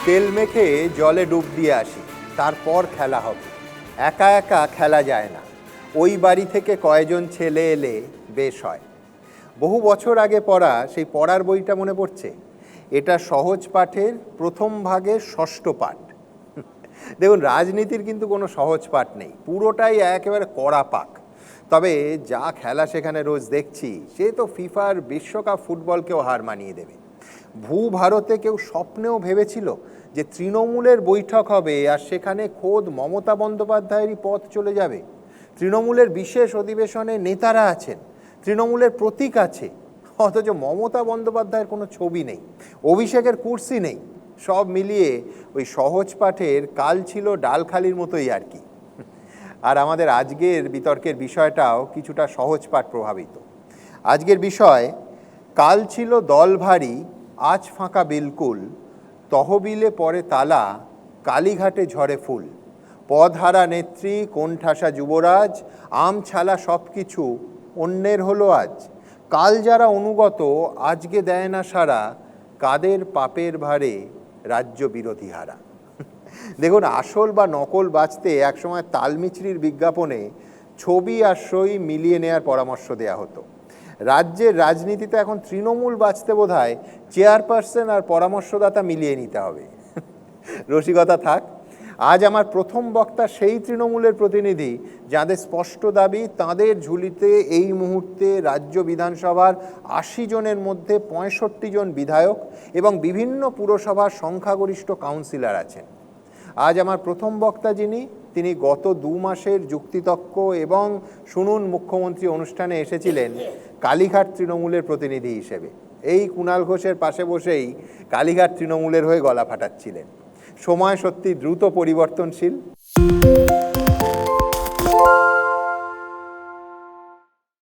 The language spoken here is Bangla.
তেল মেখে জলে ডুব দিয়ে আসি, তারপর খেলা হবে। একা একা খেলা যায় না, ওই বাড়ি থেকে কয়জন ছেলে এলে বেশ হয়। বহু বছর আগে পড়া সেই পড়ার বইটা মনে পড়ছে। এটা সহজ পাঠের প্রথম ভাগের ষষ্ঠ পাঠ। দেখুন, রাজনীতির কিন্তু কোনো সহজ পাঠ নেই, পুরোটাই একেবারে কড়া পাক। তবে যা খেলা সেখানে রোজ দেখছি, সে তো ফিফার বিশ্বকাপ ফুটবলকেও হার মানিয়ে দেবে। ভারতে কেউ স্বপ্নেও ভেবেছিল যে তৃণমূলের বৈঠক হবে আর সেখানে খোদ মমতা বন্দ্যোপাধ্যায়েরই পথ চলে যাবে? তৃণমূলের বিশেষ অধিবেশনে নেতারা আছেন, তৃণমূলের প্রতীক আছে, অথচ মমতা বন্দ্যোপাধ্যায়ের কোনো ছবি নেই, অভিষেকের কুর্সি নেই। সব মিলিয়ে ওই সহজ পাঠের কাল ছিল ডালখালির মতোই আর কি। আর আমাদের আজকের বিতর্কের বিষয়টাও কিছুটা সহজ পাঠ প্রভাবিত। আজকের বিষয়, কাল ছিল দল ভারী, আজ ফাঁকা বিলকুল, তহবিলে পড়ে তালা, কালীঘাটে ঝরে ফুল, পদহারা নেত্রী, কোণঠাসা যুবরাজ, আম ছালা সব কিছু অন্যের হলো আজ। কাল যারা অনুগত আজকে দেয় না সারা, কাদের পাপের ভারে রাজ্য বিরোধী হারা। দেখুন, আসল বা নকল বাঁচতে একসময় তালমিছরির বিজ্ঞাপনে ছবি আর সই মিলিয়ে নেওয়ার পরামর্শ দেওয়া হতো। রাজ্যের রাজনীতিতে এখন তৃণমূল বাঁচতে বোধহয় চেয়ারপারসন আর পরামর্শদাতা মিলিয়ে নিতে হবে। রসিকতা থাক, আজ আমার প্রথম বক্তা সেই তৃণমূলের প্রতিনিধি যাদের স্পষ্ট দাবি তাঁদের ঝুলিতে এই মুহূর্তে রাজ্য বিধানসভার 80 জনের মধ্যে 65 জন বিধায়ক এবং বিভিন্ন পুরসভার সংখ্যাগরিষ্ঠ কাউন্সিলর আছেন। আজ আমার প্রথম বক্তা যিনি, তিনি গত 2 মাসের যুক্তিতক্ক এবং শুনুন মুখ্যমন্ত্রী অনুষ্ঠানে এসেছিলেন কালীঘাট তৃণমূলের প্রতিনিধি হিসেবে। এই কুণাল ঘোষের পাশে বসেই কালীঘাট তৃণমূলের হয়ে গলা ফাটাচ্ছিলেন। সময় সত্যি দ্রুত পরিবর্তনশীল।